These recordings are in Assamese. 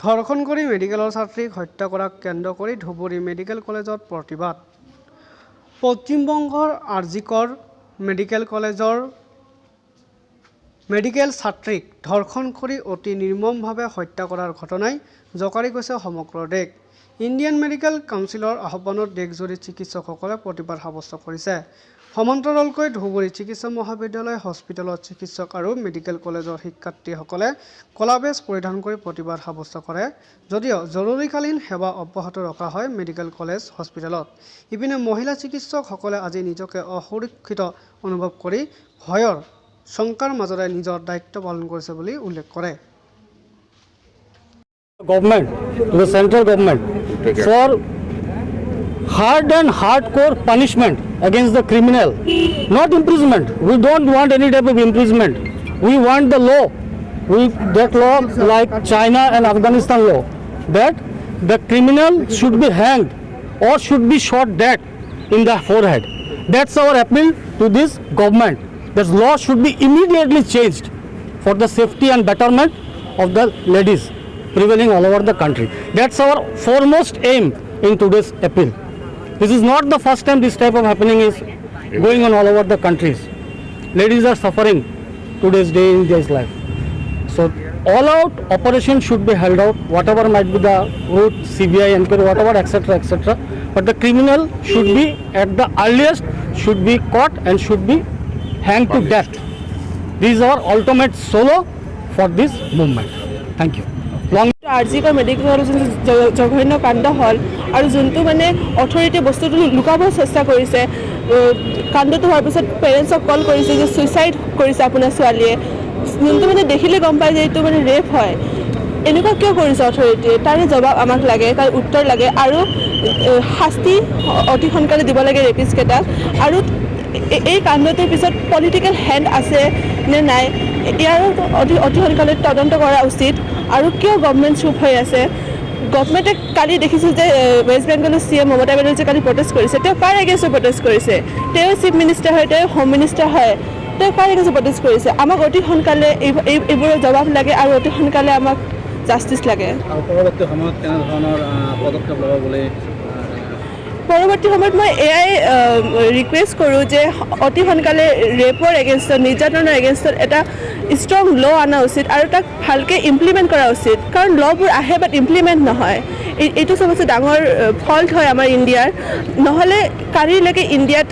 ধৰ্ষণ কৰি মেডিকেলৰ ছাত্ৰীক হত্যা কৰাক কেন্দ্ৰ কৰি ধুবুৰী মেডিকেল কলেজত প্ৰতিবাদ। পশ্চিমবংগৰ আৰজিকৰ মেডিকেল কলেজৰ মেডিকেল ছাত্ৰীক ধৰ্ষণ কৰি অতি নিৰ্মমভাৱে হত্যা কৰাৰ ঘটনাই জকাৰি গৈছে সমগ্ৰ দেশ। ইণ্ডিয়ান মেডিকেল কাউন্সিলৰ আহ্বানত দেশজুৰি চিকিৎসকসকলে প্ৰতিবাদ সাব্যস্ত কৰিছে। সমান্তৰালকৈ ধুবুৰী চিকিৎসা মহাবিদ্যালয় হস্পিটেলত চিকিৎসক আৰু মেডিকেল কলেজৰ শিক্ষাৰ্থীসকলে কলা বেজ পৰিধান কৰি প্ৰতিবাদ সাব্যস্ত কৰে। যদিও জৰুৰীকালীন সেৱা অব্যাহত ৰখা হয় মেডিকেল কলেজ হস্পিটেলত। ইপিনে মহিলা চিকিৎসকসকলে আজি নিজকে অসুৰক্ষিত অনুভৱ কৰি ভয়ৰ শংকাৰ মাজৰে নিজৰ দায়িত্ব পালন কৰিছে বুলি উল্লেখ কৰে। Government, to the central government, for hard and hardcore punishment against the criminal, not imprisonment. We don't want any type of imprisonment. We want the law, that law like China and Afghanistan law, that the criminal should be hanged or should be shot dead in the forehead. That's our appeal to this government. This law should be immediately changed for the safety and betterment of the ladies prevailing all over the country. That's our foremost aim in today's appeal. This is not the first time this type of happening is going on all over the countries. Ladies are suffering today's day in their life. So all out operation should be held out, whatever might be the route, CBI, inquiry, whatever, etc., etc. But the criminal should be at the earliest should be caught and should be hanged to death. This is our ultimate solo for this movement. Thank you. RG Kar medical কলেজত জঘন্য কাণ্ড হ'ল আৰু যোনটো মানে অথৰিটিয়ে বস্তুটো লুকাব চেষ্টা কৰিছে। কাণ্ডটো হোৱাৰ পিছত পেৰেণ্টছক কল কৰিছে যে ছুইচাইড কৰিছে আপোনাৰ ছোৱালীয়ে, যোনটো মানে দেখিলে গম পায় যে এইটো মানে ৰেপ হয়। এনেকুৱা কিয় কৰিছে অথৰিটিয়ে? তাৰে জবাব আমাক লাগে, তাৰ উত্তৰ লাগে আৰু শাস্তি অতি সোনকালে দিব লাগে ৰেপিষ্টকেইটাক। আৰু এই কাণ্ডটোৰ পিছত পলিটিকেল হেণ্ড আছে নে নাই ইয়াৰ অতি সোনকালে তদন্ত কৰা উচিত। আৰু কিয় গভৰ্ণমেণ্ট চুপ হৈ আছে? গভৰ্ণমেণ্টে কালি দেখিছোঁ যে ৱেষ্ট বেংগলৰ CM মমতা বেনাৰ্জীয়ে কালি প্ৰটেষ্ট কৰিছে। তেওঁ কাৰ এগেইনষ্টত প্ৰটেষ্ট কৰিছে? তেওঁ চিফ মিনিষ্টাৰ হয়, তেওঁ হোম মিনিষ্টাৰ হয়, তেওঁ কাৰ এগেইনষ্টত প্ৰটেষ্ট কৰিছে? আমাক অতি সোনকালে এইবোৰৰ জবাব লাগে আৰু অতি সোনকালে আমাক জাষ্টিচ লাগে। পৰৱৰ্তী সময়ত কেনেধৰণৰ পদক্ষেপ ল'ব বুলি পৰৱৰ্তী সময়ত মই এয়াই ৰিকুৱেষ্ট কৰোঁ যে অতি সোনকালে ৰেপৰ এগেইনষ্টত, নিৰ্যাতনৰ এগেইনষ্টত এটা ষ্ট্ৰং ল' অনা উচিত আৰু তাক ভালকৈ ইমপ্লিমেণ্ট কৰা উচিত। কাৰণ ল'বোৰ আহে বাট ইমপ্লিমেণ্ট নহয়। এইটো চবতছে ডাঙৰ ফল্ট হয় আমাৰ ইণ্ডিয়াৰ। নহ'লে কালিলৈকে ইণ্ডিয়াত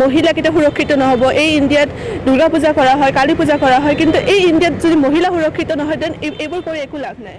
মহিলা কেতিয়া সুৰক্ষিত নহ'ব? এই ইণ্ডিয়াত দুৰ্গা পূজা কৰা হয়, কালী পূজা কৰা হয়, কিন্তু এই ইণ্ডিয়াত যদি মহিলা সুৰক্ষিত নহয় দেন এইবোৰ কৰি একো লাভ নাই।